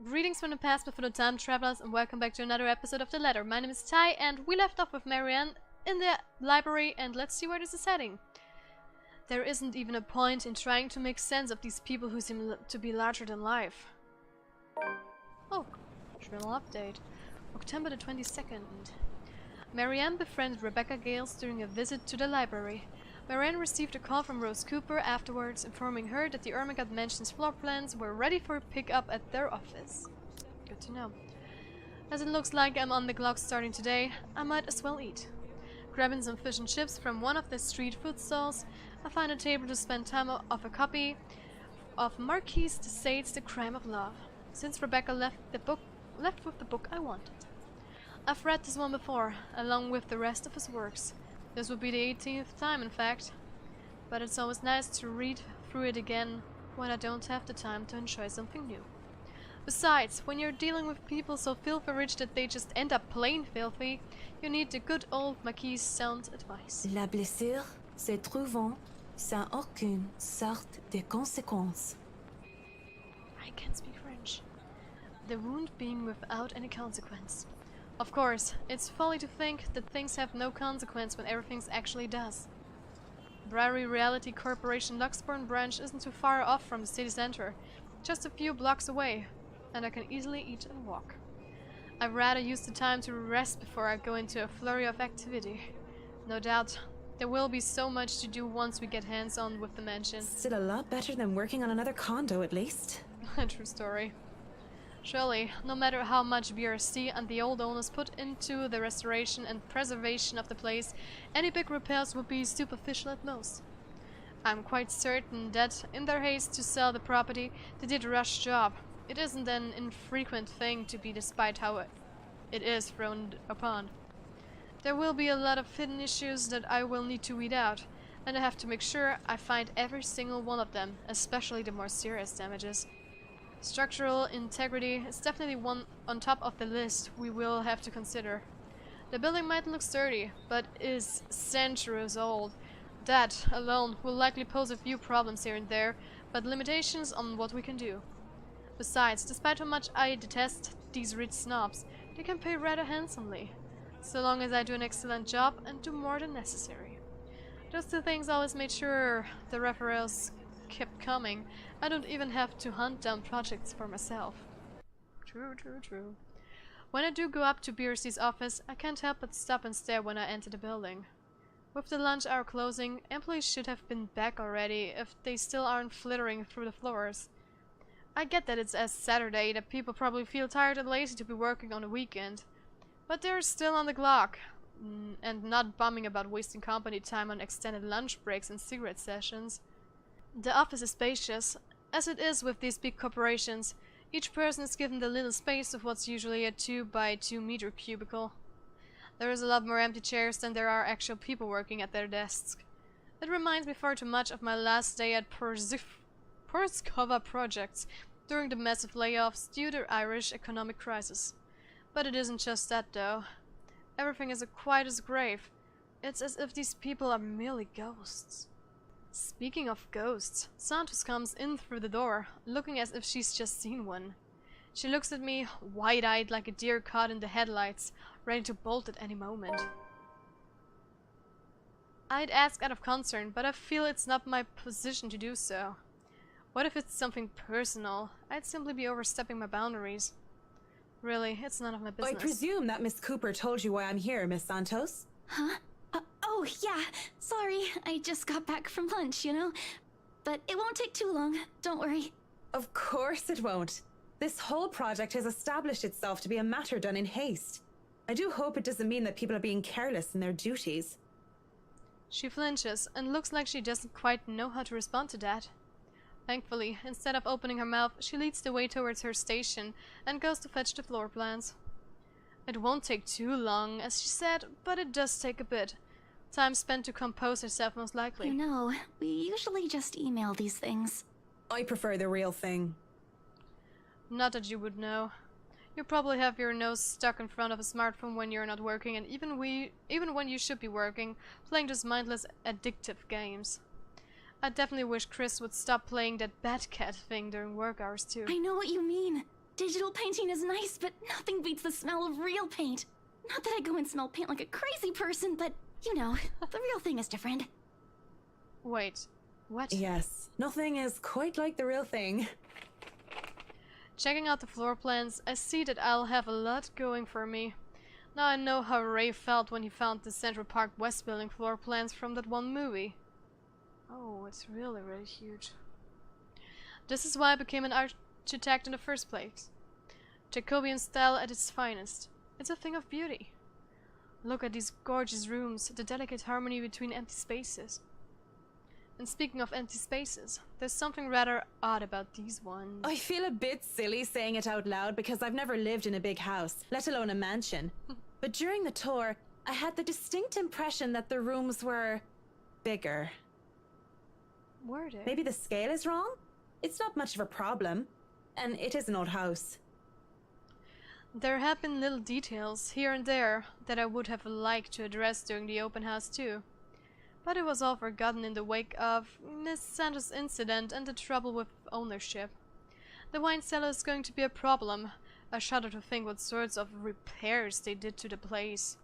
Greetings from the past before the time travelers, and welcome back to another episode of The Ladder. My name is Ty, and we left off with Marianne in the library, and let's see where this is heading. There isn't even a point in trying to make sense of these people who seem to be larger than life. Oh, journal update. October the 22nd. Marianne befriended Rebecca Gales during a visit to the library. Marianne received a call from Rose Cooper afterwards, informing her that the Ermengarde Mansion's floor plans were ready for pickup at their office. Good to know. As it looks like I'm on the clock starting today, I might as well eat. Grabbing some fish and chips from one of the street food stalls, I find a table to spend time of a copy of Marquise de Sade's The Crime of Love, since Rebecca left with the book I wanted. I've read this one before, along with the rest of his works. This would be the 18th time, in fact. But it's always nice to read through it again when I don't have the time to enjoy something new. Besides, when you're dealing with people so filthy rich that they just end up plain filthy, you need the good old Marquis' sound advice. La blessure se trouvant sans aucune sorte de conséquence. I can't speak French. The wound being without any consequence. Of course, it's folly to think that things have no consequence when everything actually does. Briary Reality Corporation Luxburn branch isn't too far off from the city center, just a few blocks away, and I can easily eat and walk. I'd rather use the time to rest before I go into a flurry of activity. No doubt, there will be so much to do once we get hands-on with the mansion. Still a lot better than working on another condo, at least. True story. Surely, no matter how much BRC and the old owners put into the restoration and preservation of the place, any big repairs would be superficial at most. I'm quite certain that, in their haste to sell the property, they did a rush job. It isn't an infrequent thing to be, despite how it is frowned upon. There will be a lot of hidden issues that I will need to weed out, and I have to make sure I find every single one of them, especially the more serious damages. Structural integrity is definitely one on top of the list we will have to consider. The building might look sturdy, but is centuries old. That alone will likely pose a few problems here and there, but limitations on what we can do. Besides, despite how much I detest these rich snobs, they can pay rather handsomely, so long as I do an excellent job and do more than necessary. Those two things always made sure the referrals kept coming. I don't even have to hunt down projects for myself. True. When I do go up to BRC's office, I can't help but stop and stare when I enter the building. With the lunch hour closing, employees should have been back already if they still aren't flittering through the floors. I get that it's a Saturday, that people probably feel tired and lazy to be working on a weekend. But they're still on the clock, and not bumming about wasting company time on extended lunch breaks and cigarette sessions. The office is spacious, as it is with these big corporations. Each person is given the little space of what's usually a 2 by 2 meter cubicle. There is a lot more empty chairs than there are actual people working at their desks. It reminds me far too much of my last day at Perskova Projects during the massive layoffs due to the Irish economic crisis. But it isn't just that, though. Everything is quiet as a grave. It's as if these people are merely ghosts. Speaking of ghosts, Santos comes in through the door, looking as if she's just seen one. She looks at me, wide-eyed like a deer caught in the headlights, ready to bolt at any moment. I'd ask out of concern, but I feel it's not my position to do so. What if it's something personal? I'd simply be overstepping my boundaries. Really, it's none of my business. I presume that Miss Cooper told you why I'm here, Miss Santos? Huh? Oh, yeah. Sorry, I just got back from lunch, you know? But it won't take too long, don't worry. Of course it won't. This whole project has established itself to be a matter done in haste. I do hope it doesn't mean that people are being careless in their duties. She flinches and looks like she doesn't quite know how to respond to that. Thankfully, instead of opening her mouth, she leads the way towards her station and goes to fetch the floor plans. It won't take too long, as she said, but it does take a bit. Time spent to compose herself, most likely. You know, we usually just email these things. I prefer the real thing. Not that you would know. You probably have your nose stuck in front of a smartphone when you're not working, and even when you should be working, playing those mindless, addictive games. I definitely wish Chris would stop playing that Batcat thing during work hours too. I know what you mean. Digital painting is nice, but nothing beats the smell of real paint. Not that I go and smell paint like a crazy person, but, you know, the real thing is different. Wait, what? Yes, nothing is quite like the real thing. Checking out the floor plans, I see that I'll have a lot going for me. Now I know how Ray felt when he found the Central Park West building floor plans from that one movie. Oh, it's really, really huge. This is why I became an architect in the first place. Jacobean style at its finest. It's a thing of beauty. Look at these gorgeous rooms, the delicate harmony between empty spaces. And speaking of empty spaces, there's something rather odd about these ones. I feel a bit silly saying it out loud because I've never lived in a big house, let alone a mansion. But during the tour, I had the distinct impression that the rooms were bigger. Were they? Maybe the scale is wrong? It's not much of a problem. And it is an old house. There have been little details here and there that I would have liked to address during the open house too. But it was all forgotten in the wake of Miss Santos' incident and the trouble with ownership. The wine cellar is going to be a problem. I shudder to think what sorts of repairs they did to the place.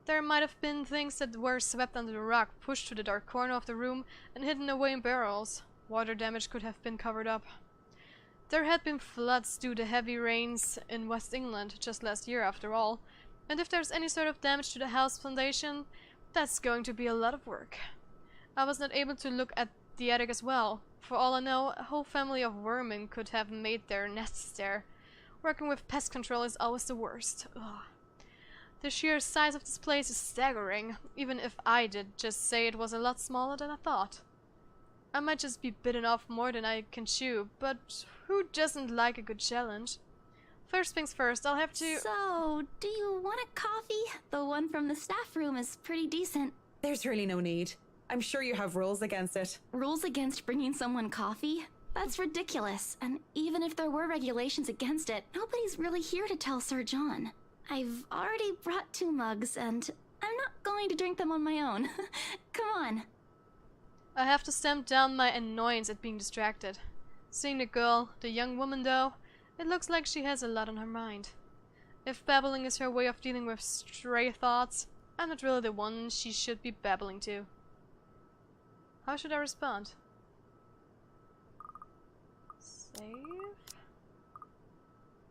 There might have been things that were swept under the rug, pushed to the dark corner of the room, and hidden away in barrels. Water damage could have been covered up. There had been floods due to heavy rains in West England just last year after all, and if there's any sort of damage to the house foundation, that's going to be a lot of work. I was not able to look at the attic as well. For all I know, a whole family of vermin could have made their nests there. Working with pest control is always the worst. Ugh. The sheer size of this place is staggering, even if I did just say it was a lot smaller than I thought. I might just be bitten off more than I can chew, but who doesn't like a good challenge? First things first, I'll have to— So, do you want a coffee? The one from the staff room is pretty decent. There's really no need. I'm sure you have rules against it. Rules against bringing someone coffee? That's ridiculous. And even if there were regulations against it, nobody's really here to tell Sir John. I've already brought 2 mugs, and I'm not going to drink them on my own. Come on. I have to stamp down my annoyance at being distracted. Seeing the girl, the young woman though, it looks like she has a lot on her mind. If babbling is her way of dealing with stray thoughts, I'm not really the one she should be babbling to. How should I respond? Save?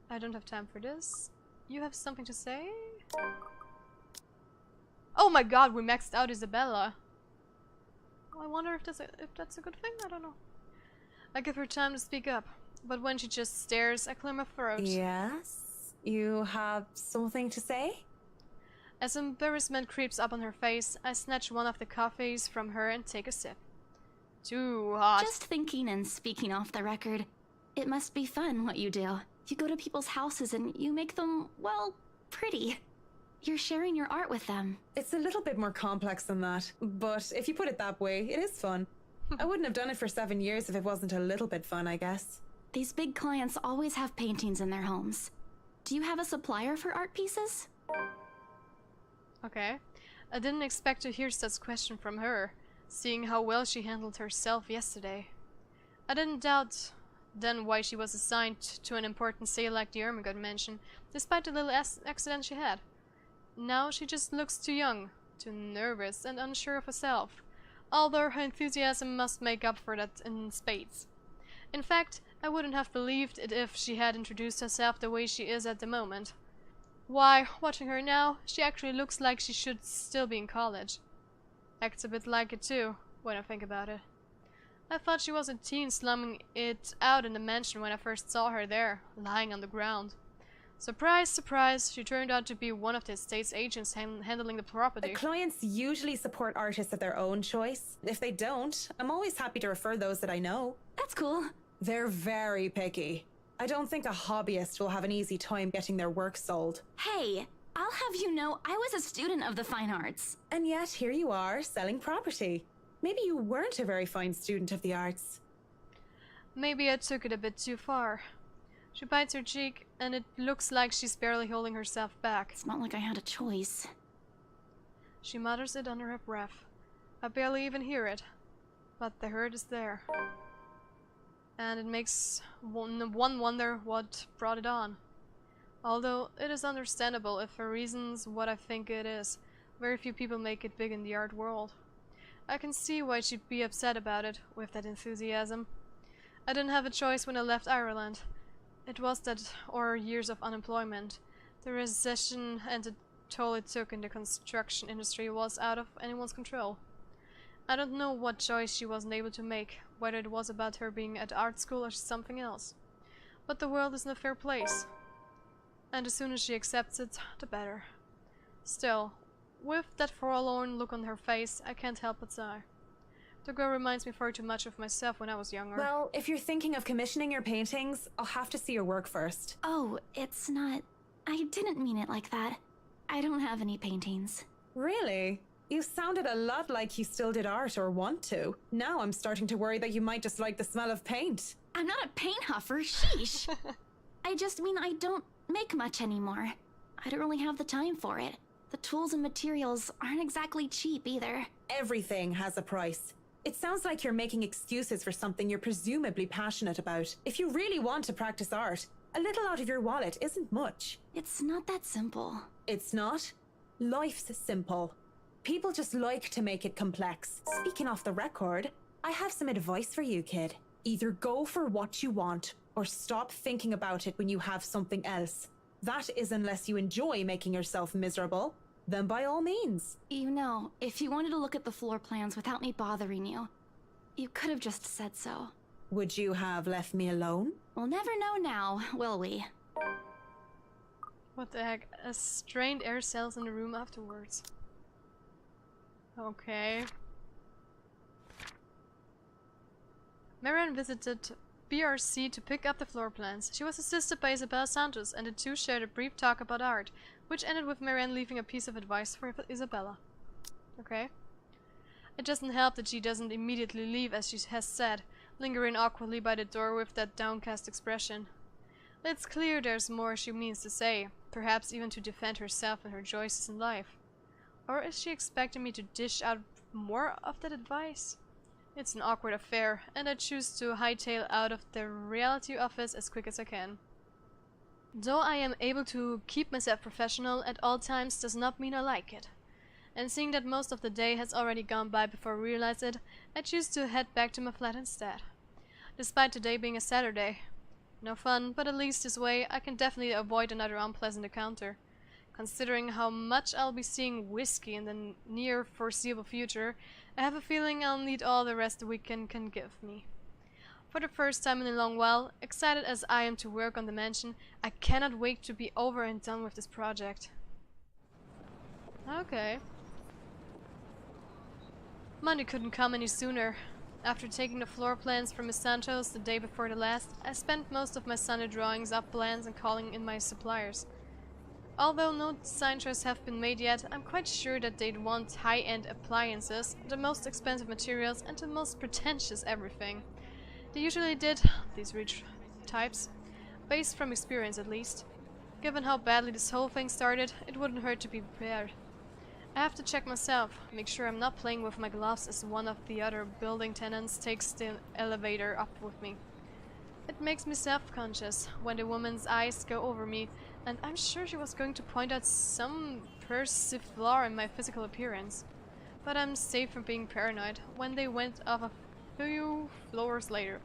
I don't have time for this. You have something to say? Oh my god, we maxed out Isabella. I wonder if that's a good thing? I don't know. I give her time to speak up, but when she just stares, I clear my throat. Yes? You have something to say? As embarrassment creeps up on her face, I snatch one of the coffees from her and take a sip. Too hot. Just thinking and speaking off the record, it must be fun what you do. You go to people's houses and you make them, well, pretty. You're sharing your art with them. It's a little bit more complex than that, but if you put it that way, it is fun. I wouldn't have done it for 7 years if it wasn't a little bit fun, I guess. These big clients always have paintings in their homes. Do you have a supplier for art pieces? Okay. I didn't expect to hear such question from her, seeing how well she handled herself yesterday. I didn't doubt then why she was assigned to an important sale like the Ermengarde mansion, despite the little accident she had. Now she just looks too young, too nervous and unsure of herself, although her enthusiasm must make up for that in spades. In fact, I wouldn't have believed it if she had introduced herself the way she is at the moment. Why, watching her now, she actually looks like she should still be in college. Acts a bit like it too, when I think about it. I thought she was a teen slumming it out in the mansion when I first saw her there, lying on the ground. Surprise, surprise, she turned out to be one of the estate's agents handling the property. The clients usually support artists of their own choice. If they don't, I'm always happy to refer those that I know. That's cool. They're very picky. I don't think a hobbyist will have an easy time getting their work sold. Hey, I'll have you know I was a student of the fine arts. And yet here you are, selling property. Maybe you weren't a very fine student of the arts. Maybe I took it a bit too far. She bites her cheek, and it looks like she's barely holding herself back. It's not like I had a choice. She mutters it under her breath. I barely even hear it, but the hurt is there. and it makes one wonder what brought it on. Although it is understandable if for reasons what I think it is. Very few people make it big in the art world. I can see why she'd be upset about it, with that enthusiasm. I didn't have a choice when I left Ireland. It was that, or years of unemployment. The recession and the toll it took in the construction industry was out of anyone's control. I don't know what choice she wasn't able to make, whether it was about her being at art school or something else. But the world isn't a fair place. And as soon as she accepts it, the better. Still, with that forlorn look on her face, I can't help but sigh. The girl reminds me far too much of myself when I was younger. Well, if you're thinking of commissioning your paintings, I'll have to see your work first. Oh, it's not... I didn't mean it like that. I don't have any paintings. Really? You sounded a lot like you still did art or want to. Now I'm starting to worry that you might just like the smell of paint. I'm not a paint huffer, sheesh. I just mean I don't make much anymore. I don't really have the time for it. The tools and materials aren't exactly cheap either. Everything has a price. It sounds like you're making excuses for something you're presumably passionate about. If you really want to practice art, a little out of your wallet isn't much. It's not that simple. It's not? Life's simple. People just like to make it complex. Speaking off the record, I have some advice for you, kid. Either go for what you want, or stop thinking about it when you have something else. That is unless you enjoy making yourself miserable. Then by all means. You know, if you wanted to look at the floor plans without me bothering you, you could have just said so. Would you have left me alone? We'll never know now, will we? What the heck? A strained air settles in the room afterwards. Okay. Marianne visited BRC to pick up the floor plans. She was assisted by Isabella Santos, and the two shared a brief talk about art, which ended with Marianne leaving a piece of advice for Isabella. Okay. It doesn't help that she doesn't immediately leave, as she has said, lingering awkwardly by the door with that downcast expression. It's clear there's more she means to say, perhaps even to defend herself and her choices in life. Or is she expecting me to dish out more of that advice? It's an awkward affair, and I choose to hightail out of the reality office as quick as I can. Though I am able to keep myself professional at all times does not mean I like it. And seeing that most of the day has already gone by before I realize it, I choose to head back to my flat instead. Despite today being a Saturday. No fun, but at least this way I can definitely avoid another unpleasant encounter. Considering how much I'll be seeing whiskey in the near foreseeable future, I have a feeling I'll need all the rest the weekend can give me. For the first time in a long while, excited as I am to work on the mansion, I cannot wait to be over and done with this project. Okay. Monday couldn't come any sooner. After taking the floor plans from Miss Santos the day before the last, I spent most of my Sunday drawings up plans and calling in my suppliers. Although no design choices have been made yet, I'm quite sure that they'd want high-end appliances, the most expensive materials, and the most pretentious everything. They usually did, these rich types, based from experience at least. Given how badly this whole thing started, it wouldn't hurt to be prepared. I have to check myself, make sure I'm not playing with my gloves as one of the other building tenants takes the elevator up with me. It makes me self-conscious when the woman's eyes go over me, and I'm sure she was going to point out some perceived flaw in my physical appearance. But I'm safe from being paranoid when they went off a few floors later.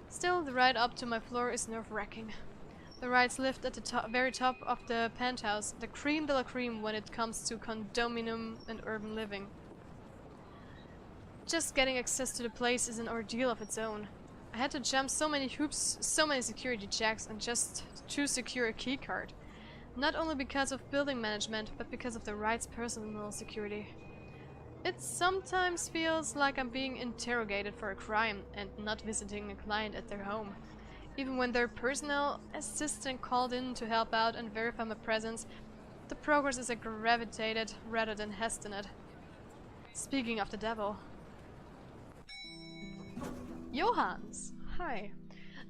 Still, the ride up to my floor is nerve-wracking. The rides lift at the very top of the penthouse, the cream de la cream when it comes to condominium and urban living. Just getting access to the place is an ordeal of its own. I had to jump so many hoops, so many security checks, and just to secure a keycard. Not only because of building management, but because of the ride's personal security. It sometimes feels like I'm being interrogated for a crime and not visiting a client at their home. Even when their personal assistant called in to help out and verify my presence, the progress is gravitated rather than hastened. Speaking of the devil. Johans! Hi.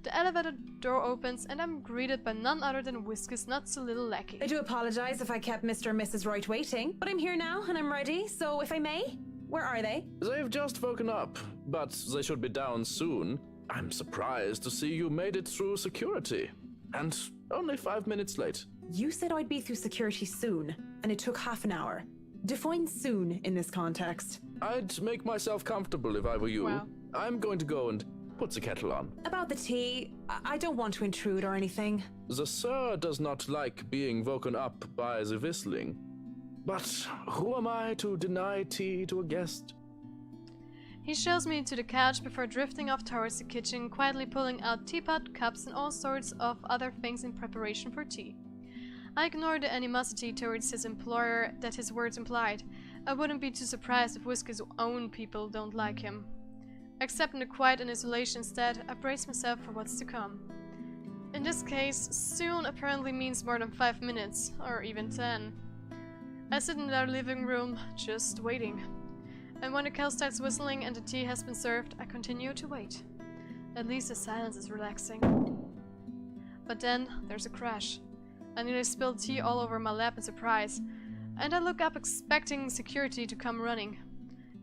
The elevator door opens and I'm greeted by none other than Whiskey's not so little lackey. I do apologize if I kept Mr. and Mrs. Wright waiting, but I'm here now and I'm ready, so if I may, where are they? They've just woken up, but they should be down soon. I'm surprised to see you made it through security. And only 5 minutes late. You said I'd be through security soon, and it took half an hour. Define soon in this context. I'd make myself comfortable if I were you. Wow. I'm going to go and put the kettle on. About the tea, I don't want to intrude or anything. The sir does not like being woken up by the whistling. But who am I to deny tea to a guest? He shows me to the couch before drifting off towards the kitchen, quietly pulling out teapot, cups, and all sorts of other things in preparation for tea. I ignore the animosity towards his employer that his words implied. I wouldn't be too surprised if Whiskey's own people don't like him. Accepting the quiet and isolation instead, I brace myself for what's to come. In this case, soon apparently means more than 5 minutes, or even 10. I sit in our living room, just waiting. And when the kettle starts whistling and the tea has been served, I continue to wait. At least the silence is relaxing. But then, there's a crash. I nearly spilled tea all over my lap in surprise, and I look up expecting security to come running.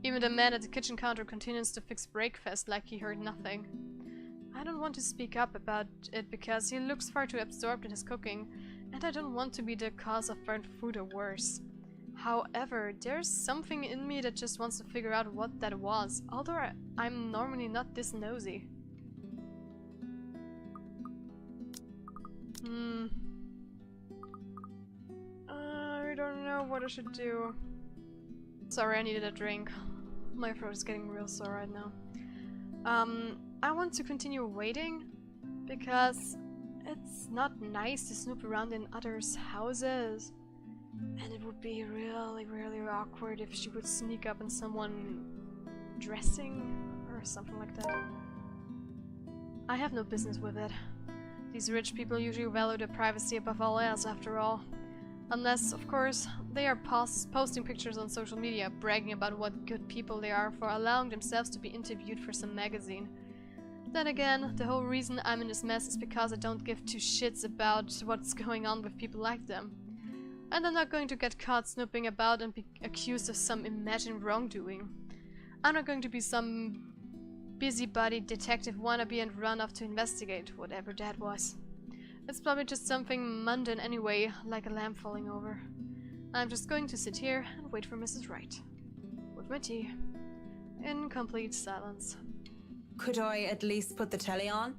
Even the man at the kitchen counter continues to fix breakfast like he heard nothing. I don't want to speak up about it because he looks far too absorbed in his cooking, and I don't want to be the cause of burnt food or worse. However, there's something in me that just wants to figure out what that was, although I'm normally not this nosy. I don't know what I should do. Sorry, I needed a drink. My throat is getting real sore right now. I want to continue waiting because it's not nice to snoop around in others' houses. And it would be really, really awkward if she would sneak up on someone dressing or something like that. I have no business with it. These rich people usually value their privacy above all else, after all. Unless, of course, they are posting pictures on social media, bragging about what good people they are for allowing themselves to be interviewed for some magazine. Then again, the whole reason I'm in this mess is because I don't give two shits about what's going on with people like them. And I'm not going to get caught snooping about and be accused of some imagined wrongdoing. I'm not going to be some busybody detective wannabe and run off to investigate, whatever that was. It's probably just something mundane anyway, like a lamp falling over. I'm just going to sit here and wait for Mrs. Wright. With my tea. In complete silence. Could I at least put the telly on?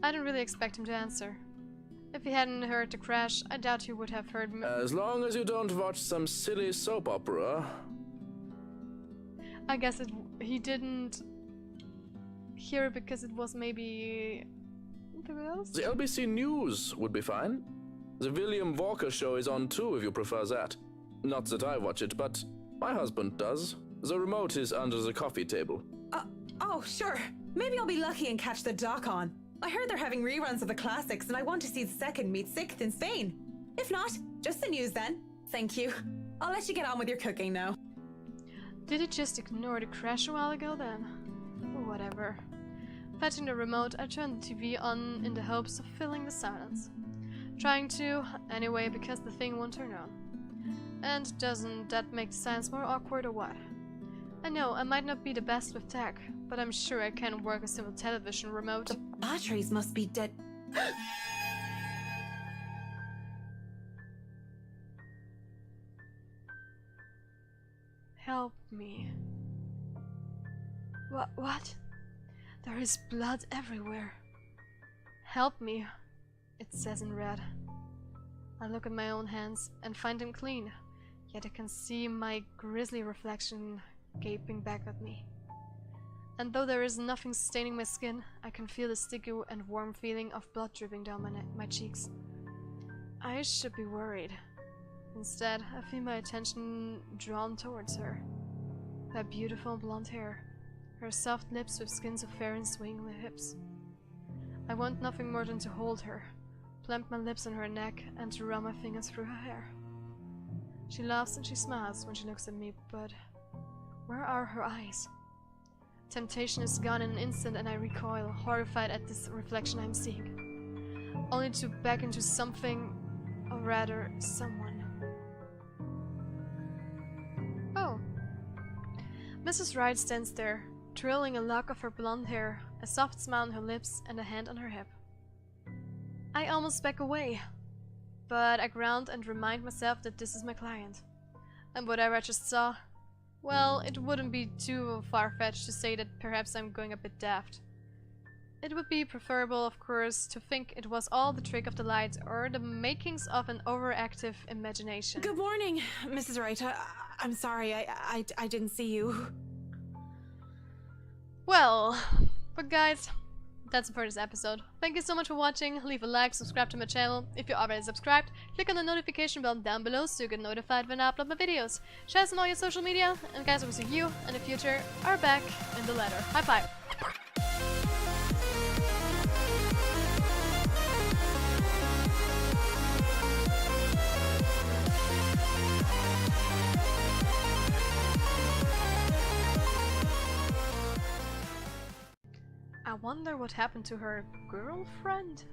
I didn't really expect him to answer. If he hadn't heard the crash, I doubt he would have heard me. As long as you don't watch some silly soap opera. I guess he didn't hear it because it was maybe something else? The LBC News would be fine. The William Walker show is on too if you prefer that. Not that I watch it, but my husband does. The remote is under the coffee table. Oh, sure. Maybe I'll be lucky and catch the doc on. I heard they're having reruns of the classics and I want to see the second meet sixth in Spain. If not, just the news then. Thank you. I'll let you get on with your cooking now. Did he just ignore the crash a while ago then? Whatever. Fetching the remote, I turned the TV on in the hopes of filling the silence. Trying to, anyway, because the thing won't turn on. And doesn't that make the silence more awkward or what? I know I might not be the best with tech, but I'm sure I can work a simple television remote. The batteries must be dead. Help me. What? There is blood everywhere. Help me, it says in red. I look at my own hands and find them clean, yet I can see my grisly reflection gaping back at me. And though there is nothing staining my skin, I can feel the sticky and warm feeling of blood dripping down my cheeks. I should be worried. Instead, I feel my attention drawn towards her. Her beautiful blonde hair, her soft lips with skins of fair and swinging hips. I want nothing more than to hold her, plant my lips on her neck, and to run my fingers through her hair. She laughs and she smiles when she looks at me, but where are her eyes? Temptation is gone in an instant and I recoil, horrified at this reflection I'm seeing, only to back into something, or rather, someone. Oh. Mrs. Wright stands there, trailing a lock of her blonde hair, a soft smile on her lips, and a hand on her hip. I almost back away, but I ground and remind myself that this is my client. And whatever I just saw, well, it wouldn't be too far-fetched to say that perhaps I'm going a bit daft. It would be preferable, of course, to think it was all the trick of the light or the makings of an overactive imagination. Good morning, Mrs. Wright. I'm sorry, I didn't see you. Well, but guys, that's it for this episode. Thank you so much for watching. Leave a like, subscribe to my channel. If you're already subscribed, click on the notification bell down below so you get notified when I upload my videos. Share us on all your social media, and guys, I will see you in the future are back in the ladder. High five! I wonder what happened to her girlfriend?